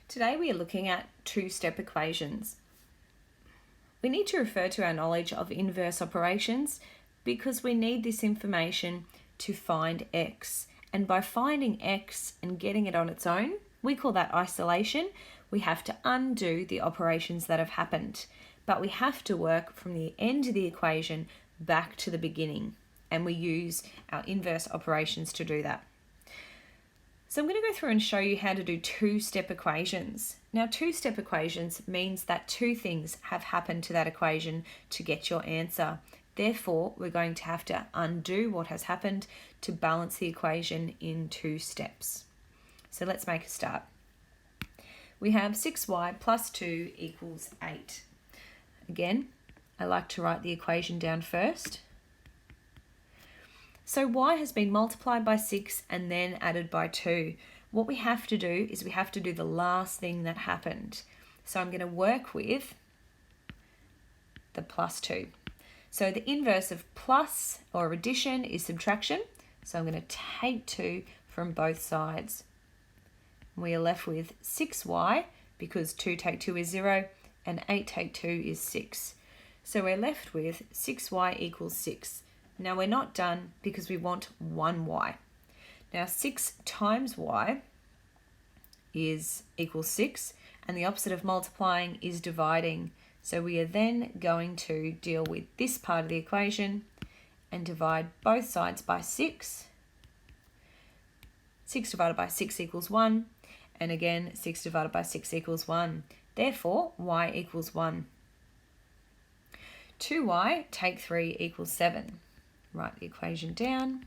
Today we are looking at two-step equations. We need to refer to our knowledge of inverse operations because we need this information to find x. And by finding x and getting it on its own, we call that isolation. We have to undo the operations that have happened. But we have to work from the end of the equation back to the beginning. And we use our inverse operations to do that. So I'm going to go through and show you how to do two-step equations. Now, two-step equations means that two things have happened to that equation to get your answer. Therefore, we're going to have to undo what has happened to balance the equation in two steps. So let's make a start. We have 6y plus 2 equals 8. Again, I like to write the equation down first. So y has been multiplied by 6 and then added by 2. What we have to do is we have to do the last thing that happened. So I'm going to work with the plus 2. So the inverse of plus or addition is subtraction. So I'm going to take 2 from both sides. We are left with 6y because 2 take 2 is 0 and 8 take 2 is 6. So we're left with 6y equals 6. Now we're not done because we want 1y. Now 6 times y equals 6, and the opposite of multiplying is dividing. So we are then going to deal with this part of the equation and divide both sides by 6. 6 divided by 6 equals 1, and again 6 divided by 6 equals 1. Therefore y equals 1. 2y take 3 equals 7. Write the equation down.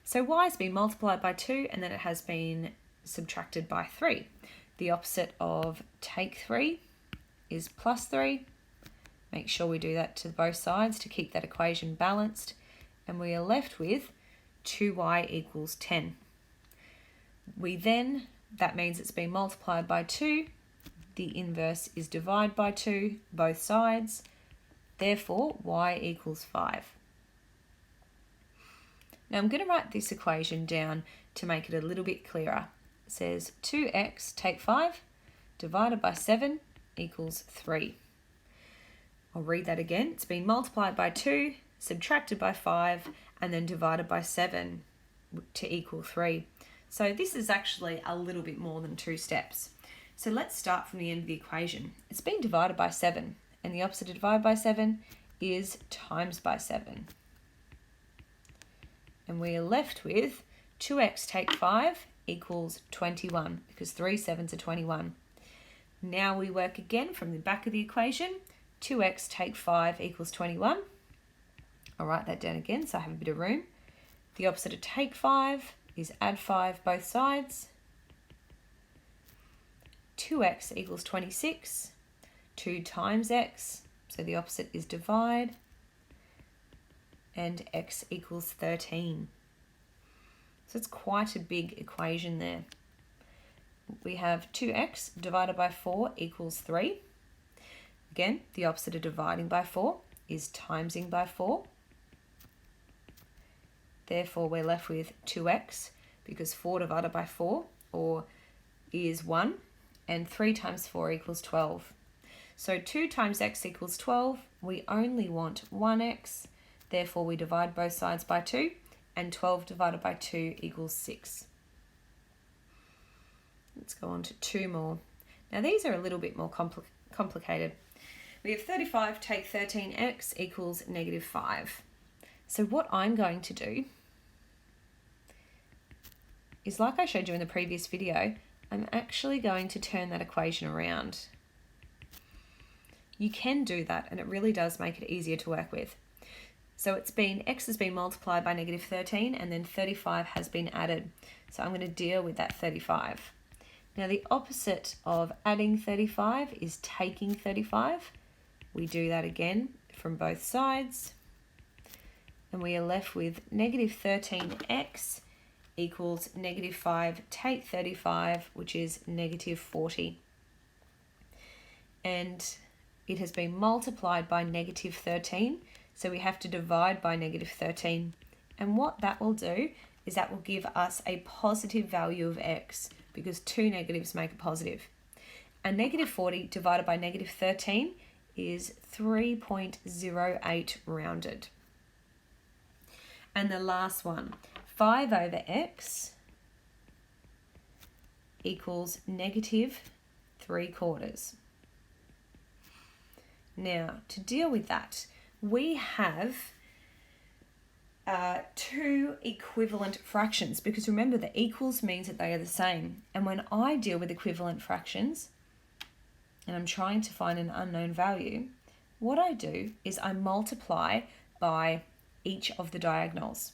So y has been multiplied by 2 and then it has been subtracted by 3. The opposite of take 3 is plus 3. Make sure we do that to both sides to keep that equation balanced. And we are left with 2y equals 10. That means it's been multiplied by 2. The inverse is divide by 2, both sides. Therefore, y equals 5. Now I'm going to write this equation down to make it a little bit clearer. It says 2x take 5 divided by 7 equals 3. I'll read that again. It's been multiplied by 2, subtracted by 5, and then divided by 7 to equal 3. So this is actually a little bit more than 2 steps. So let's start from the end of the equation. It's been divided by 7. And the opposite of divide by 7 is times by 7. And we are left with 2x take 5 equals 21 because 3 7s are 21. Now we work again from the back of the equation. 2x take 5 equals 21. I'll write that down again so I have a bit of room. The opposite of take 5 is add 5 both sides. 2x equals 26. 2 times x, so the opposite is divide, and x equals 13. So it's quite a big equation there. We have 2x divided by 4 equals 3. Again, the opposite of dividing by 4 is timesing by 4. Therefore, we're left with 2x because 4 divided by 4 is 1, and 3 times 4 equals 12. So 2 times x equals 12, we only want 1x, therefore we divide both sides by 2, and 12 divided by 2 equals 6. Let's go on to 2 more. Now these are a little bit more complicated. We have 35 take 13x equals negative 5. So what I'm going to do is, like I showed you in the previous video, I'm actually going to turn that equation around. You can do that and it really does make it easier to work with. So x has been multiplied by negative 13 and then 35 has been added. So I'm going to deal with that 35. Now the opposite of adding 35 is taking 35. We do that again from both sides. And we are left with negative 13x equals negative 5 take 35, which is negative 40. And it has been multiplied by negative 13, so we have to divide by negative 13. And what that will do is that will give us a positive value of x, because two negatives make a positive. And negative 40 divided by negative 13 is 3.08 rounded. And the last one, 5 over x equals negative 3/4. Now, to deal with that, we have two equivalent fractions, because remember the equals means that they are the same. And when I deal with equivalent fractions and I'm trying to find an unknown value, what I do is I multiply by each of the diagonals.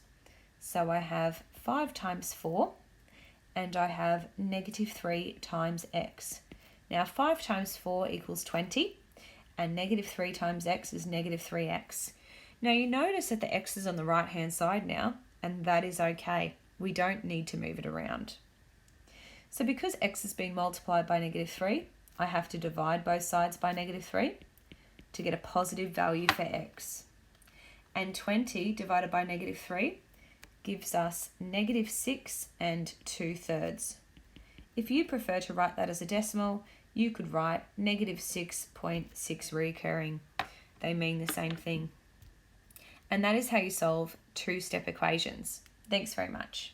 So I have 5 times 4 and I have negative 3 times x. Now 5 times 4 equals 20 and negative 3 times x is negative 3x. Now you notice that the x is on the right hand side now, and that is okay. We don't need to move it around. So because x has been multiplied by negative 3, I have to divide both sides by negative 3 to get a positive value for x. And 20 divided by negative 3 gives us negative 6 and 2/3. If you prefer to write that as a decimal, you could write negative 6.6 recurring. They mean the same thing. And that is how you solve two-step equations. Thanks very much.